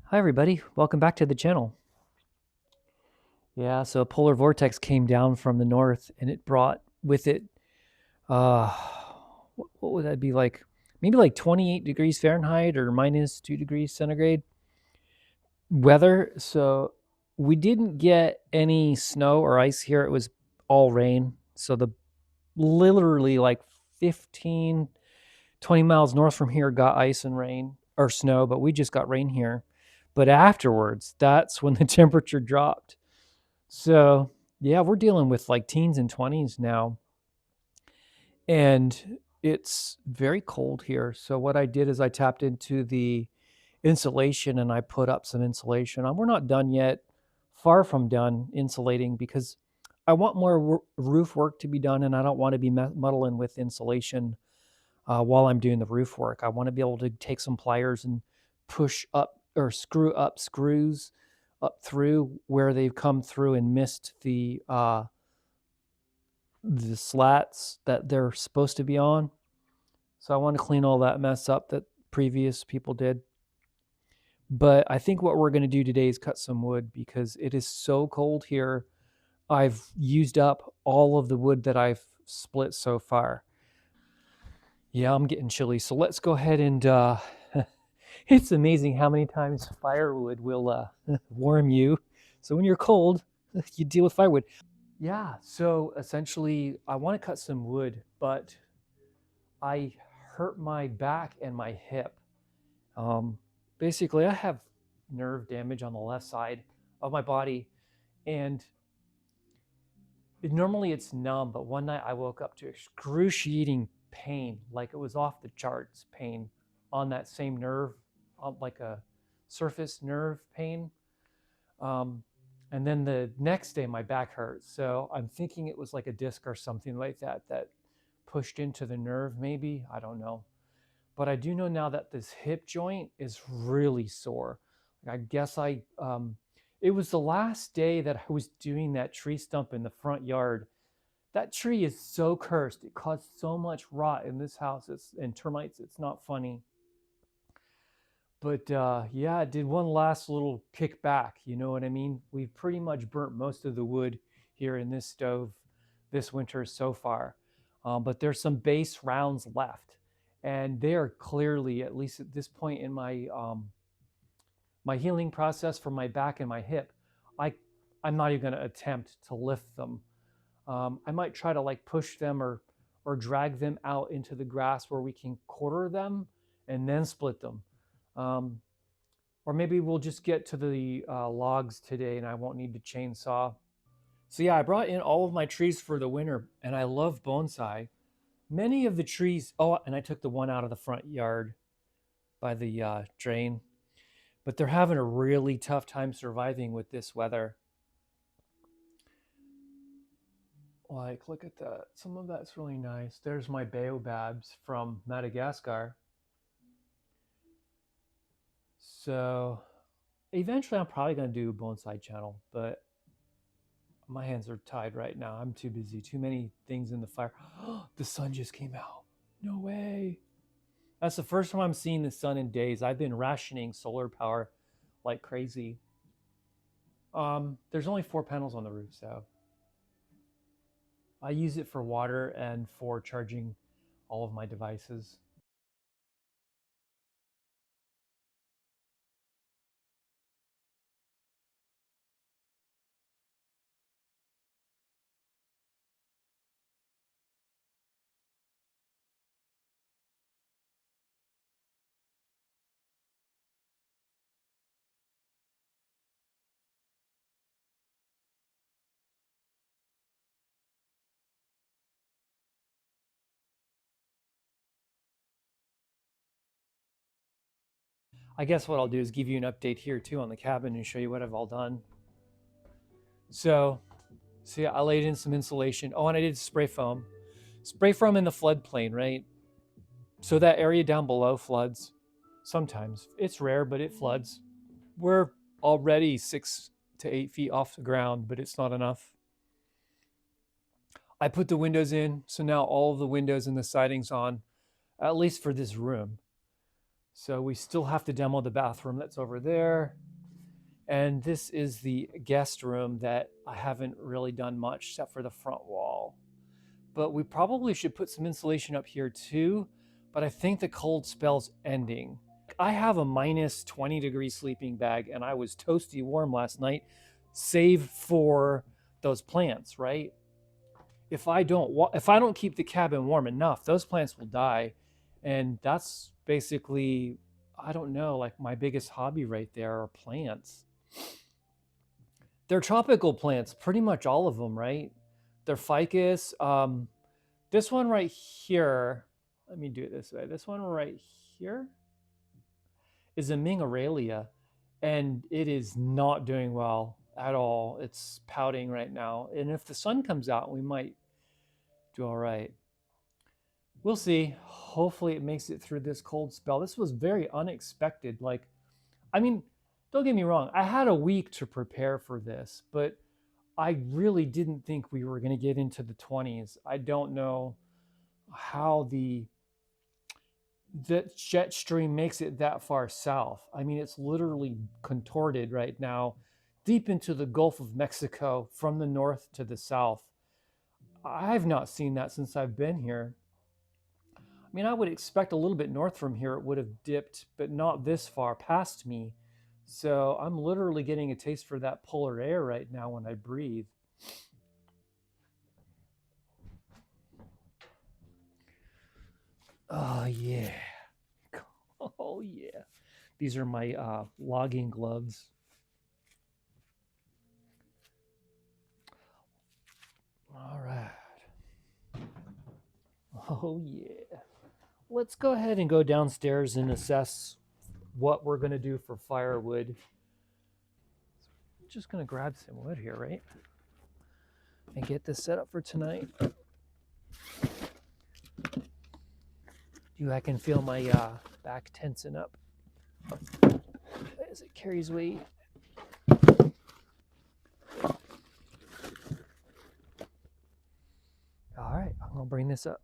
Hi everybody, welcome back to the channel. Yeah, so a polar vortex came down from the north and it brought with it, uh, what would that be like? Maybe like 28 degrees Fahrenheit or minus 2 degrees centigrade weather. So we didn't get any snow or ice here. It was all rain. So the literally like 15, 20 miles north from here got ice and rain or snow, but we just got rain here. But afterwards, that's when the temperature dropped. So, yeah, we're dealing with like teens and 20s now. And it's very cold here. So, what I did is I tapped into the insulation and I put up some insulation. We're not done yet, far from done insulating because I want more roof work to be done and I don't want to be muddling with insulation while I'm doing the roof work. I want to be able to take some pliers and push up or screw up screws up through where they've come through and missed the slats that they're supposed to be on. So I want to clean all that mess up that previous people did. But I think what we're going to do today is cut some wood because it is so cold here. I've used up all of the wood that I've split so far. Yeah, I'm getting chilly. So let's go ahead and it's amazing how many times firewood will warm you. So when you're cold, you deal with firewood. Yeah, so essentially, I want to cut some wood, but I hurt my back and my hip. Um, Basically, I have nerve damage on the left side of my body, and normally it's numb, but one night I woke up to excruciating pain, like it was off the charts pain on that same nerve, like a surface nerve pain. Um, and then the next day, my back hurt. So I'm thinking it was like a disc or something like that that pushed into the nerve, maybe. I don't know. But I do know now that this hip joint is really sore. I guess it was the last day that I was doing that tree stump in the front yard. That tree is so cursed. It caused so much rot in this house and termites. It's not funny. But yeah, it did one last little kick back. You know what I mean? We've pretty much burnt most of the wood here in this stove this winter so far. But there's some base rounds left. And they are clearly, at least at this point in my healing process for my back and my hip, I, I'm not even going to attempt to lift them. I might try to like push them or drag them out into the grass where we can quarter them and then split them. Um, or maybe we'll just get to the logs today and I won't need to chainsaw. So yeah, I brought in all of my trees for the winter and I love bonsai. Many of the trees, oh, and I took the one out of the front yard by the drain, but they're having a really tough time surviving with this weather. Like, look at that. Some of that's really nice. There's my baobabs from Madagascar. So eventually I'm probably going to do a bonsai channel, but my hands are tied right now. I'm too busy. Too many things in the fire. The sun just came out. No way. That's the first time I'm seeing the sun in days. I've been rationing solar power like crazy. There's only 4 panels on the roof, so I use it for water and for charging all of my devices. I guess what I'll do is give you an update here too on the cabin and show you what I've all done. So, so yeah, I laid in some insulation. Oh, and I did spray foam. Spray foam in the floodplain, right? So that area down below floods. Sometimes. It's rare, but it floods. We're already 6 to 8 feet off the ground, but it's not enough. I put the windows in, so now all of the windows and the siding's on, at least for this room. So we still have to demo the bathroom that's over there. And this is the guest room that I haven't really done much except for the front wall. But we probably should put some insulation up here too. But I think the cold spell's ending. I have a minus 20-degree sleeping bag and I was toasty warm last night, save for those plants, right? If I don't keep the cabin warm enough, those plants will die. And that's basically, I don't know, like my biggest hobby right there are plants. They're tropical plants, pretty much all of them, right? They're ficus. This one right here, let me do it this way. This one right here is a Mingoralia, and it is not doing well at all. It's pouting right now. And if the sun comes out, we might do all right. We'll see. Hopefully it makes it through this cold spell. This was very unexpected. Like, I mean, don't get me wrong. I had a week to prepare for this, but I really didn't think we were going to get into the 20s. I don't know how the jet stream makes it that far south. I mean, it's literally contorted right now, deep into the Gulf of Mexico from the north to the south. I've not seen that since I've been here. I mean, I would expect a little bit north from here it would have dipped, but not this far past me. So I'm literally getting a taste for that polar air right now when I breathe. Oh, yeah. Oh, yeah. These are my logging gloves. All right. Oh, yeah. Let's go ahead and go downstairs and assess what we're going to do for firewood. Just going to grab some wood here, right? And get this set up for tonight. I can feel my back tensing up as it carries weight. All right, I'm going to bring this up.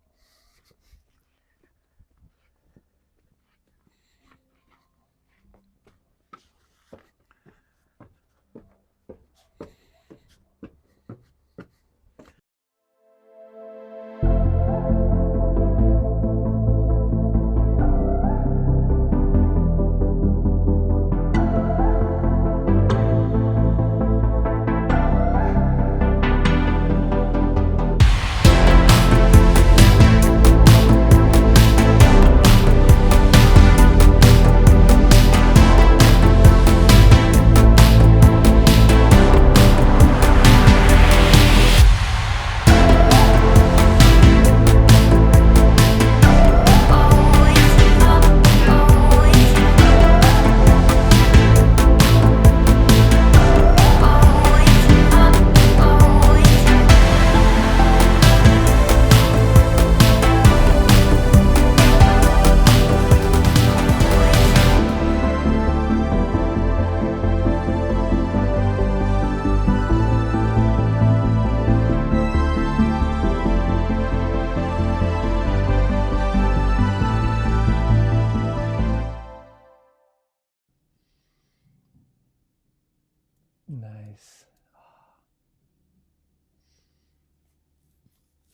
Nice.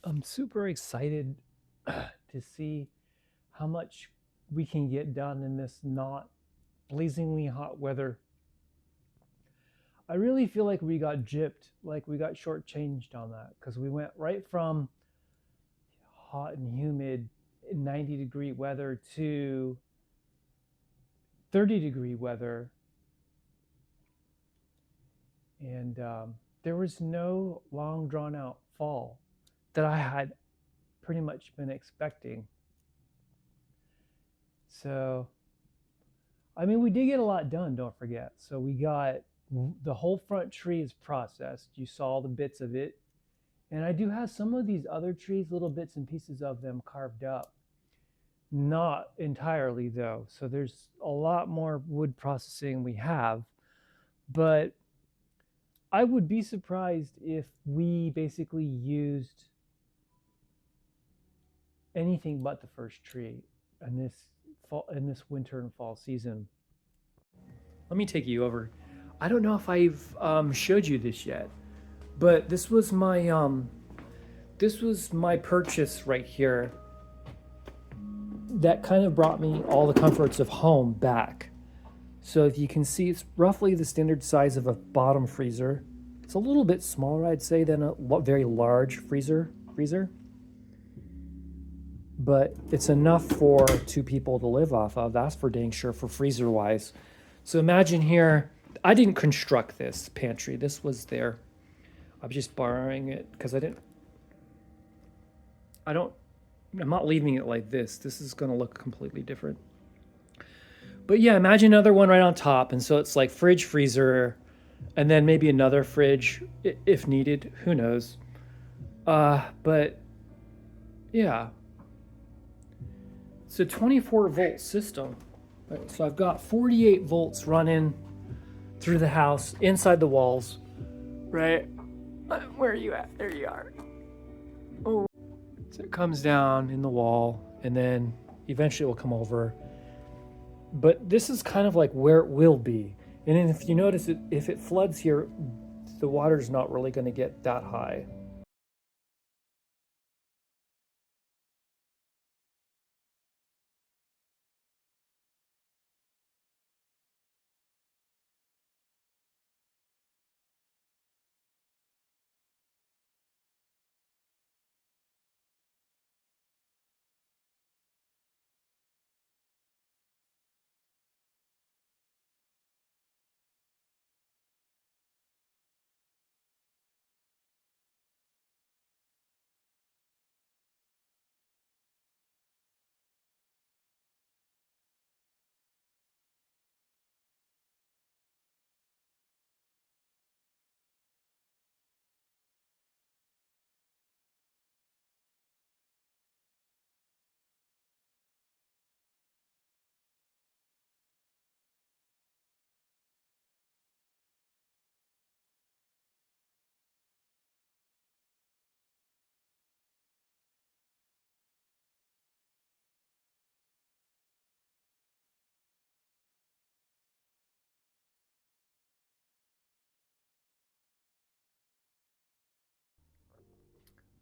I'm super excited to see how much we can get done in this not blazingly hot weather. I really feel like we got gypped, like we got shortchanged on that, because we went right from hot and humid 90-degree weather to 30-degree weather. And there was no long drawn out fall that I had pretty much been expecting. So, I mean, we did get a lot done, don't forget. So we got the whole front tree is processed. You saw the bits of it. And I do have some of these other trees, little bits and pieces of them carved up. Not entirely though. So there's a lot more wood processing we have. But I would be surprised if we basically used anything but the first tree in this this winter and fall season. Let me take you over. I don't know if I've showed you this yet, but this was my purchase right here that kind of brought me all the comforts of home back. So if you can see, it's roughly the standard size of a bottom freezer. It's a little bit smaller, I'd say, than a very large freezer, but it's enough for 2 people to live off of. That's for dang sure for freezer wise. So imagine here, I didn't construct this pantry. This was there. I was just borrowing it because I'm not leaving it like this. This is going to look completely different. But yeah, imagine another one right on top. And so it's like fridge, freezer, and then maybe another fridge if needed. Who knows? But yeah, it's a 24-volt system. Right, so I've got 48 volts running through the house, inside the walls. Right? Where are you at? There you are. Oh. So it comes down in the wall, and then eventually it will come over. But this is kind of like where it will be. And then if you notice, if it floods here, the water's not really going to get that high.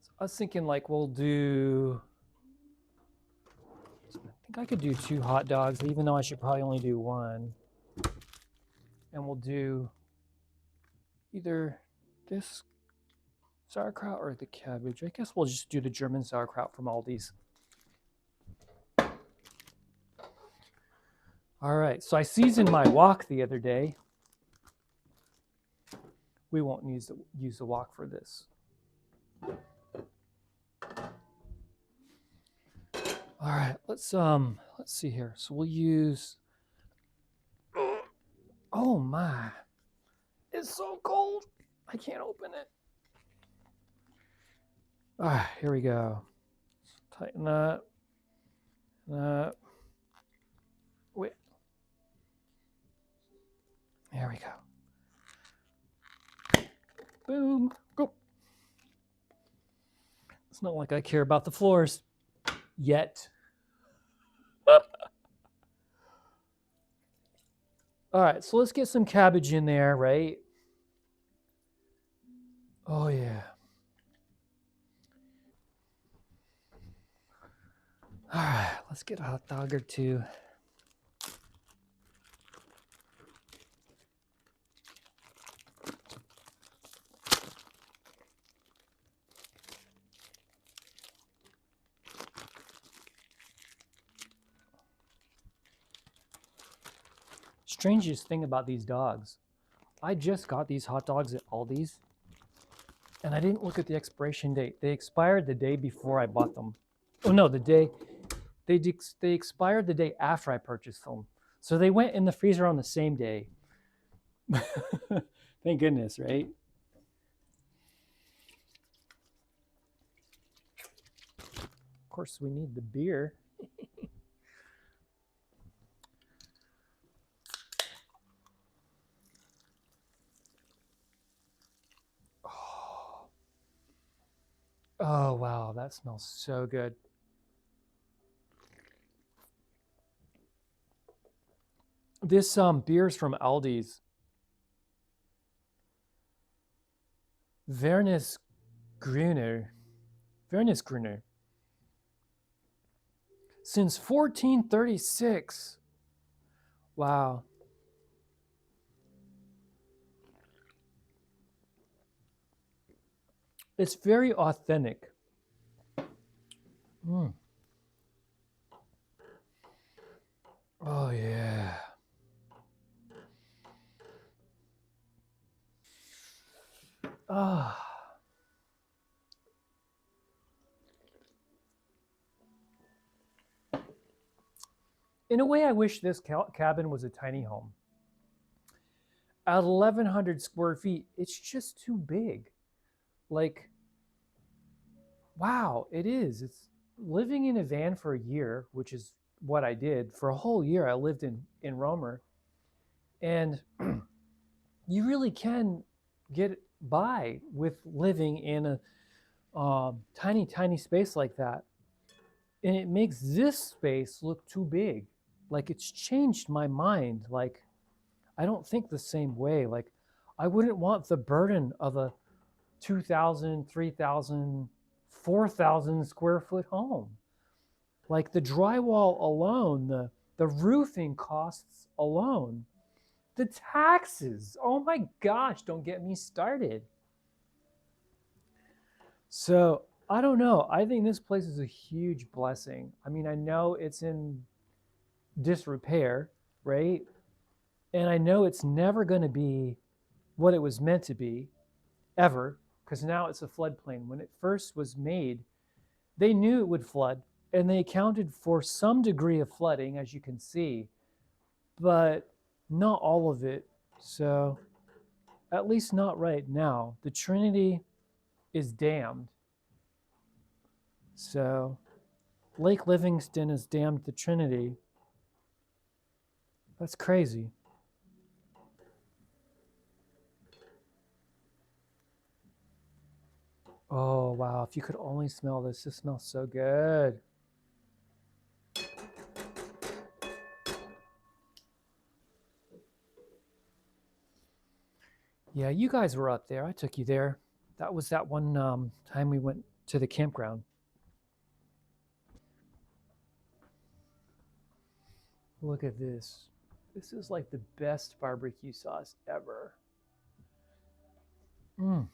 So I was thinking like I think I could do 2 hot dogs, even though I should probably only do 1. And we'll do either this sauerkraut or the cabbage. I guess we'll just do the German sauerkraut from Aldi's. All right, so I seasoned my wok the other day. We won't use the wok for this. All right, let's see here. So we'll use. Oh my, it's so cold. I can't open it. All right, here we go. Tighten that. Wait. There we go. Boom. Go. It's not like I care about the floors yet. All right, so let's get some cabbage in there, right? Oh, yeah. All right, let's get a hot dog or 2. Strangest thing about these dogs, I just got these hot dogs at Aldi's, and I didn't look at the expiration date. They expired the day before I bought them. Oh no, they expired the day after I purchased them. So they went in the freezer on the same day. Thank goodness, right? Of course, we need the beer. Oh, wow, that smells so good. This beer is from Aldi's. Vernis Gruner. Vernis Gruner. Since 1436. Wow. It's very authentic. Mm. Oh, yeah. Ah. In a way, I wish this cabin was a tiny home. At 1,100 square feet, it's just too big. Like, wow, it is. It's living in a van for a year, which is what I did. For a whole year, I lived in Romer. And you really can get by with living in a tiny space like that. And it makes this space look too big. Like it's changed my mind. Like I don't think the same way. Like I wouldn't want the burden of a 2,000, 3,000, 4,000 square foot home. Like the drywall alone, the roofing costs alone, the taxes. Oh my gosh, don't get me started. So I don't know. I think this place is a huge blessing. I mean, I know it's in disrepair, right? And I know it's never going to be what it was meant to be, ever, because now it's a floodplain. When it first was made, they knew it would flood, and they accounted for some degree of flooding, as you can see, but not all of it. So, at least not right now. The Trinity is dammed. So, Lake Livingston has dammed the Trinity. That's crazy. Oh, wow. If you could only smell this, this smells so good. Yeah, you guys were up there. I took you there. That was that one time we went to the campground. Look at this. This is like the best barbecue sauce ever. Mm.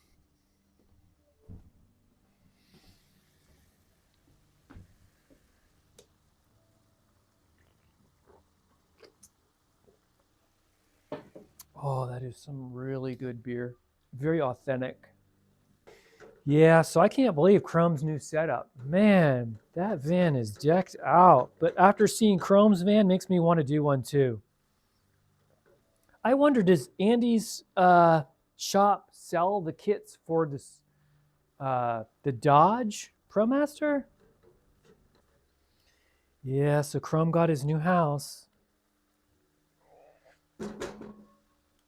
Oh, that is some really good beer. Very authentic. Yeah, so I can't believe Chrome's new setup. Man, that van is decked out. But after seeing Chrome's van, makes me want to do one too. I wonder, does Andy's shop sell the kits for this the Dodge ProMaster? Yeah, so Chrome got his new house.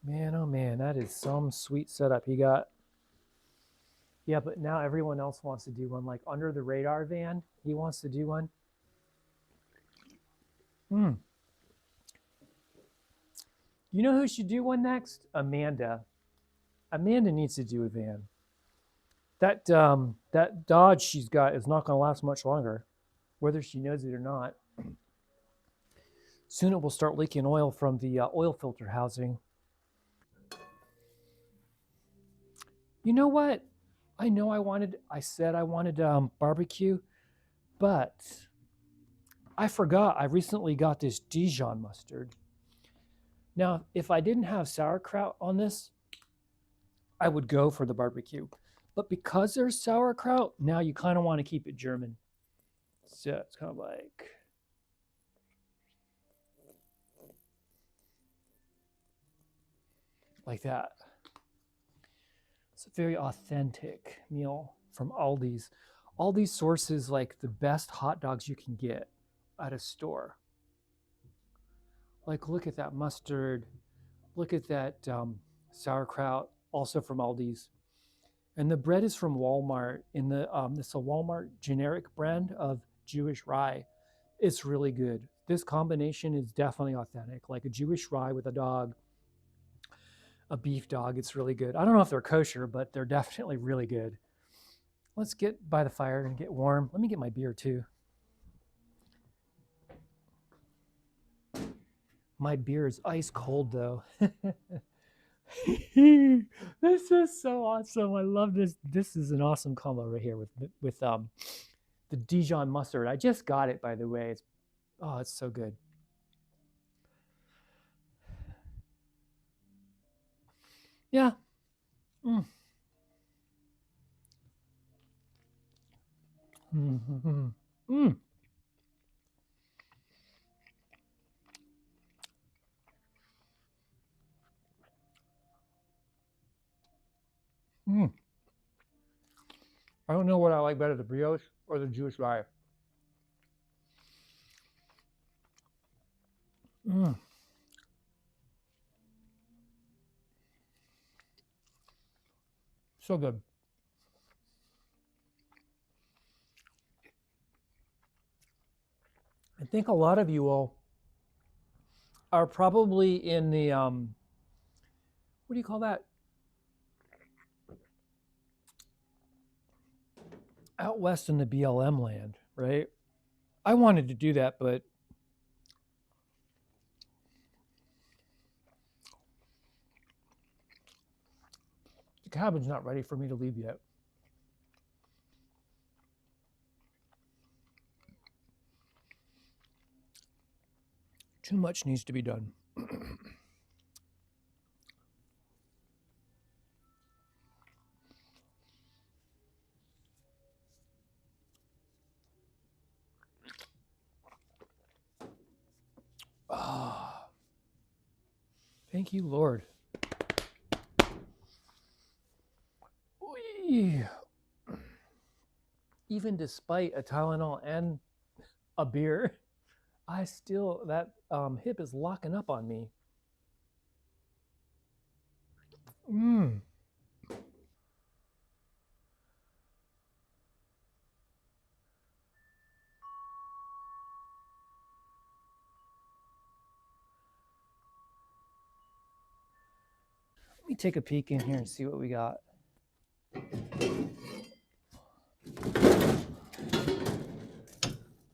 Man, oh man, that is some sweet setup he got. Yeah, but now everyone else wants to do one. Like under the radar van, he wants to do one. Hmm. You know who should do one next? Amanda. Amanda needs to do a van. That Dodge she's got is not going to last much longer, whether she knows it or not. Soon it will start leaking oil from the oil filter housing. You know what? I know I said I wanted barbecue, but I forgot I recently got this Dijon mustard. Now, if I didn't have sauerkraut on this, I would go for the barbecue. But because there's sauerkraut, now you kind of want to keep it German. So it's kind of like that. It's a very authentic meal from Aldi's. Aldi's sources like the best hot dogs you can get at a store. Like, look at that mustard. Look at that sauerkraut, also from Aldi's. And the bread is from Walmart. It's a Walmart generic brand of Jewish rye. It's really good. This combination is definitely authentic, like a Jewish rye with a dog, a beef dog. It's really good. I don't know if they're kosher, but they're definitely really good. Let's get by the fire and get warm. Let me get my beer too. My beer is ice cold though. This is so awesome. I love this. This is an awesome combo right here with the Dijon mustard. I just got it, by the way. It's so good. Yeah. Mm. Mm-hmm. Mm. Mm. I don't know what I like better, the brioche or the Jewish rye. Mm. So good. I think a lot of you all are probably in the what do you call that? Out west in the BLM land, right? I wanted to do that, but the cabin's not ready for me to leave yet. Too much needs to be done. Ah, thank you, Lord. Whee. Even despite a Tylenol and a beer, I still that hip is locking up on me. Mm. Let me take a peek in here and see what we got.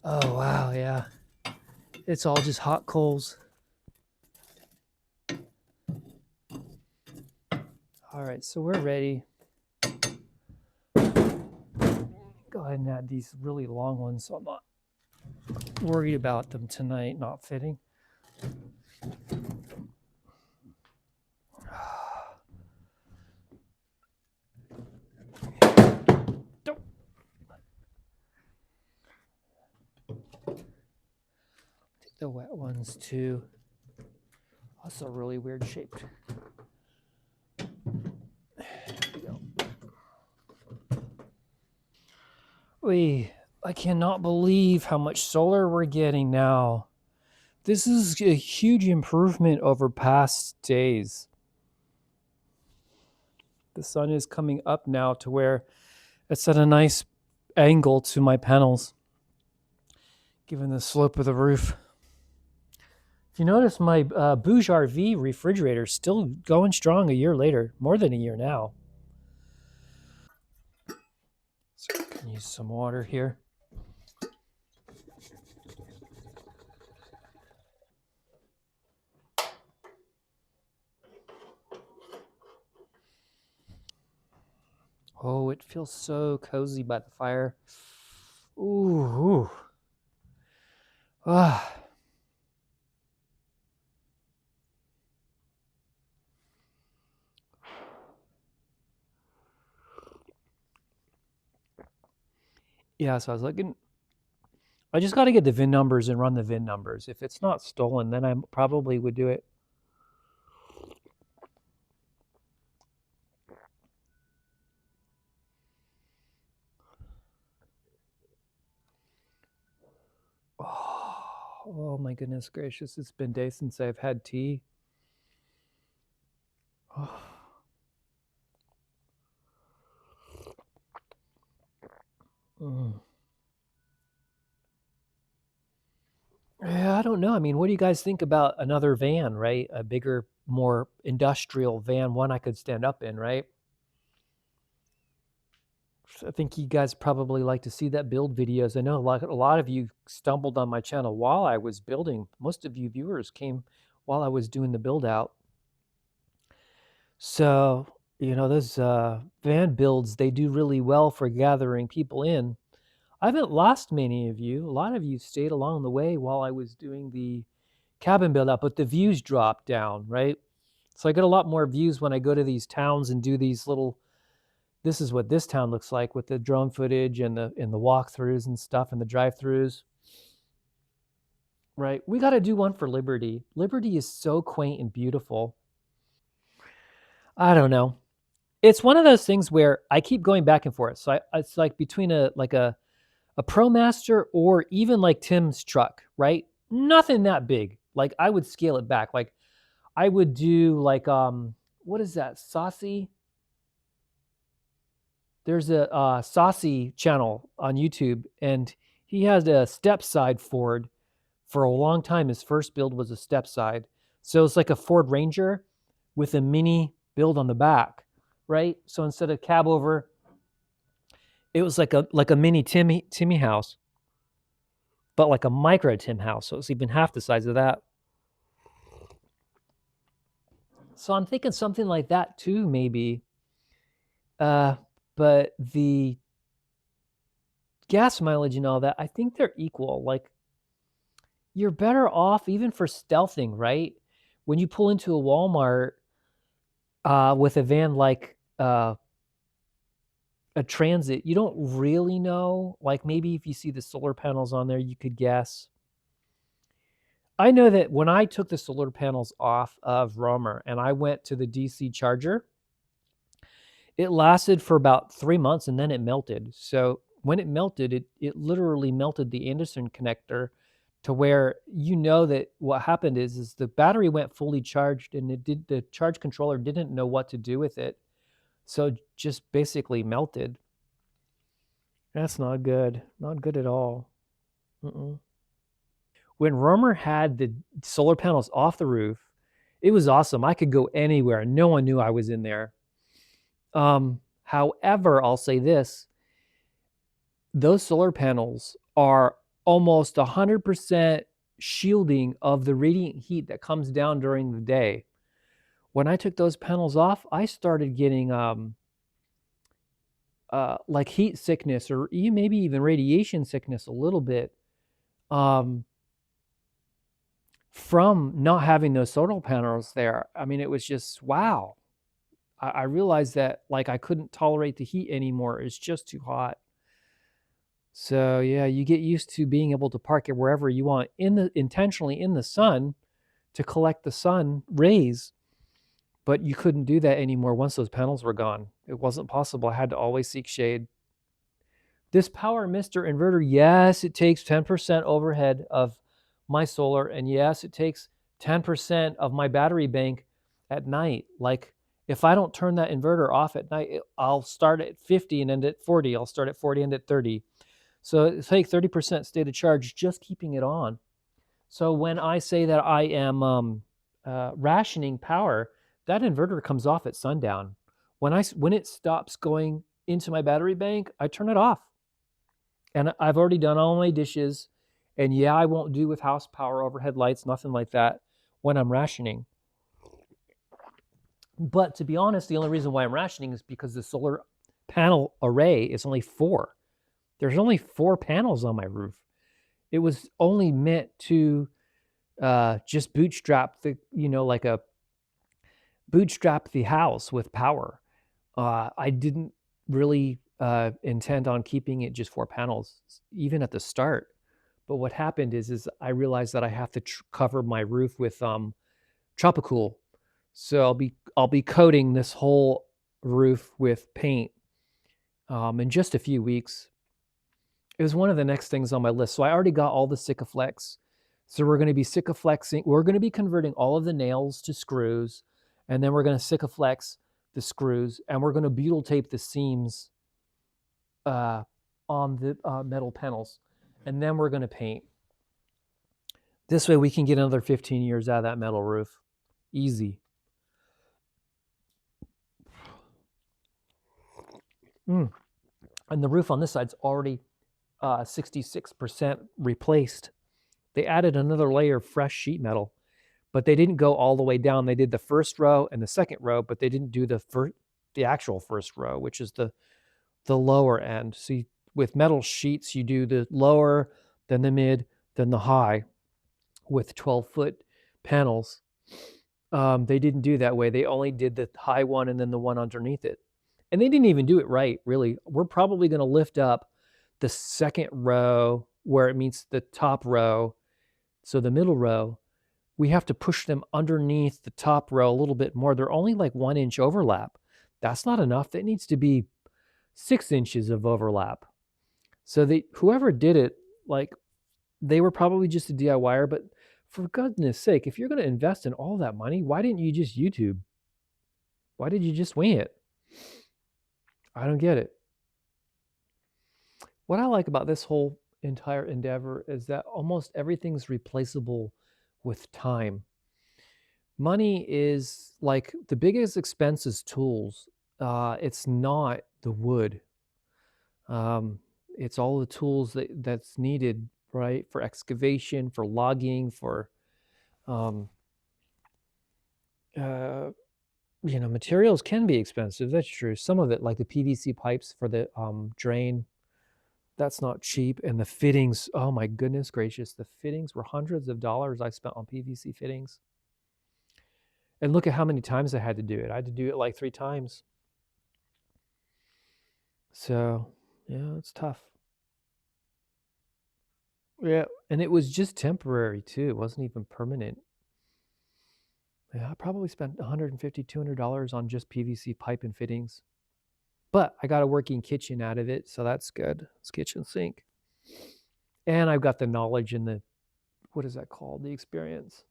Oh wow, yeah. It's all just hot coals. All right, so we're ready. Go ahead and add these really long ones so I'm not worried about them tonight not fitting. Take the wet ones too. Also really weird shaped. I cannot believe how much solar we're getting now. This is a huge improvement over past days. The sun is coming up now to where it's at a nice angle to my panels, given the slope of the roof. If you notice, my Bouge RV refrigerator is still going strong a year later, more than a year now. So I can use some water here. Oh, it feels so cozy by the fire. Ooh. Ah. Yeah, so I was looking. I just got to get the VIN numbers and run the VIN numbers. If it's not stolen, then I probably would do it. Oh my goodness gracious. It's been days since I've had tea. Oh. Mm. Yeah, I don't don't know. I mean, what do you guys think about another van, right? A bigger, more industrial van, one I could stand up in, right? I think you guys probably like to see that build videos. I know a lot of you stumbled on my channel while I was building. Most of you viewers came while I was doing the build out. So, those van builds, they do really well for gathering people in. I haven't lost many of you. A lot of you stayed along the way while I was doing the cabin build out, but the views dropped down, right? So I get a lot more views when I go to these towns and do these little, this is what this town looks like with the drone footage and the walkthroughs and stuff and the drive-throughs. Right. We got to do one for Liberty. Liberty is so quaint and beautiful. I don't know. It's one of those things where I keep going back and forth. So it's like between a ProMaster or even like Tim's truck, right? Nothing that big. Like I would scale it back. Like I would do like what is that? Saucy? There's a Saucy channel on YouTube, and he has a step side Ford. For a long time, his first build was a step side. So it's like a Ford Ranger with a mini build on the back, right? So instead of cab over, it was like a mini Timmy house, but like a micro Tim house. So it's even half the size of that. So I'm thinking something like that too, maybe. But the gas mileage and all that, I think they're equal. Like you're better off even for stealthing, right? When you pull into a Walmart with a van like a Transit, you don't really know. Like maybe if you see the solar panels on there, you could guess. I know that when I took the solar panels off of Roamer and I went to the DC charger, it lasted for about 3 months and then it melted. So when it melted, it literally melted the Anderson connector to where that what happened is the battery went fully charged and the charge controller didn't know what to do with it. So it just basically melted. That's not good. Not good at all. Mm-mm. When Romer had the solar panels off the roof, it was awesome. I could go anywhere. No one knew I was in there. However, I'll say this, those solar panels are almost 100% shielding of the radiant heat that comes down during the day. When I took those panels off, I started getting like heat sickness or maybe even radiation sickness a little bit from not having those solar panels there. I mean, it was just wow. I realized that like I couldn't tolerate the heat anymore. It's just too hot. So yeah, you get used to being able to park it wherever you want intentionally in the sun to collect the sun rays, but you couldn't do that anymore once those panels were gone. It wasn't possible. I had to always seek shade. This Power Mister inverter, yes, it takes 10% overhead of my solar, and yes, it takes 10% of my battery bank at night. Like if I don't turn that inverter off at night, I'll start at 50 and end at 40. I'll start at 40 and at 30. So it takes 30% state of charge just keeping it on. So when I say that I am rationing power, that inverter comes off at sundown. When it stops going into my battery bank, I turn it off. And I've already done all my dishes. And yeah, I won't do with house power, overhead lights, nothing like that when I'm rationing. But to be honest, the only reason why I'm rationing is because the solar panel array is only 4. There's only 4 panels on my roof. It was only meant to just bootstrap bootstrap the house with power. I didn't really intend on keeping it just 4 panels, even at the start. But what happened is I realized that I have to cover my roof with Tropicool. So I'll be coating this whole roof with paint in just a few weeks. It was one of the next things on my list. So I already got all the Sikaflex. So we're going to be Sikaflexing. We're going to be converting all of the nails to screws, and then we're going to Sikaflex the screws, and we're going to butyl tape the seams on the metal panels, and then we're going to paint. This way we can get another 15 years out of that metal roof. Easy. And the roof on this side's already 66% replaced. They added another layer of fresh sheet metal, but they didn't go all the way down. They did the first row and the second row, but they didn't do the actual first row, which is the lower end. See, with metal sheets, you do the lower, then the mid, then the high with 12-foot panels. They didn't do that way. They only did the high one and then the one underneath it. And they didn't even do it right, really. We're probably going to lift up the second row where it meets the top row. So the middle row, we have to push them underneath the top row a little bit more. They're only like 1 inch overlap. That's not enough. That needs to be 6 inches of overlap. So whoever did it, like, they were probably just a DIYer, but for goodness sake, if you're going to invest in all that money, why didn't you just YouTube? Why did you just wing it? I don't get it. What I like about this whole entire endeavor is that almost everything's replaceable with time. Money is like the biggest expense is tools. It's not the wood. It's all the tools that's needed, right? For excavation, for logging, for materials can be expensive. That's true. Some of it, like the PVC pipes for the drain, that's not cheap. And the fittings, oh my goodness gracious, the fittings were hundreds of dollars I spent on PVC fittings. And look at how many times I had to do it. I had to do it like 3 times. So, yeah, it's tough. Yeah, and it was just temporary too. It wasn't even permanent. Yeah, I probably spent $150, $200 on just PVC pipe and fittings. But I got a working kitchen out of it, so that's good. It's kitchen sink. And I've got the knowledge and the, what is that called? The experience.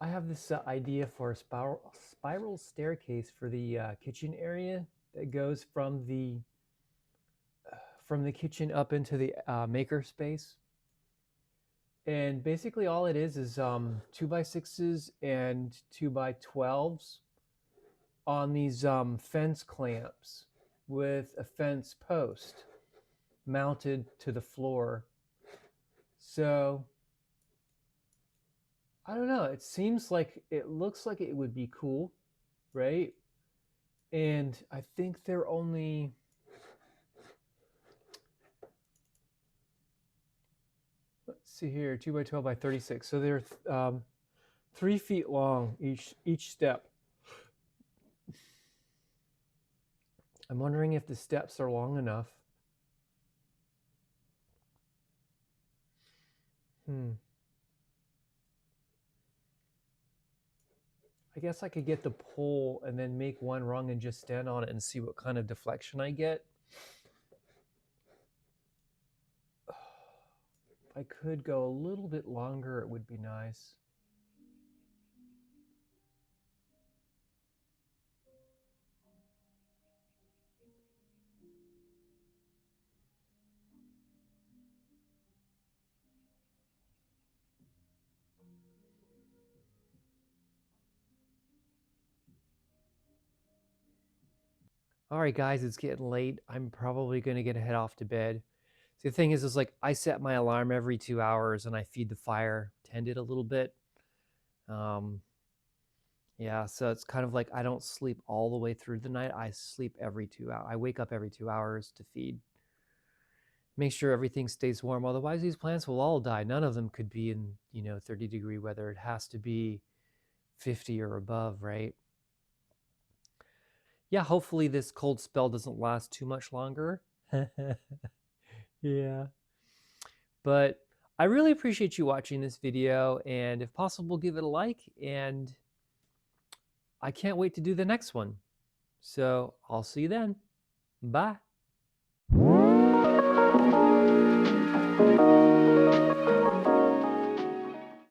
I have this idea for a spiral staircase for the kitchen area that goes from the kitchen up into the maker space. And basically all it is 2x6s and 2x12s on these fence clamps with a fence post mounted to the floor. So I don't know, it looks like it would be cool, right? And I think they're only, let's see here, 2x12x36. So they're 3 feet long each step. I'm wondering if the steps are long enough. I guess I could get the pole and then make one rung and just stand on it and see what kind of deflection I get. If I could go a little bit longer, it would be nice. All right, guys, it's getting late. I'm probably going to head off to bed. So the thing is like I set my alarm every 2 hours and I feed the fire, tend it a little bit. Yeah, so it's kind of like I don't sleep all the way through the night. I sleep every 2 hours. I wake up every 2 hours to feed. Make sure everything stays warm. Otherwise, these plants will all die. None of them could be in, 30-degree weather. It has to be 50 or above, right? Yeah, hopefully this cold spell doesn't last too much longer. Yeah. But I really appreciate you watching this video, and if possible, give it a like, and I can't wait to do the next one. So I'll see you then. Bye.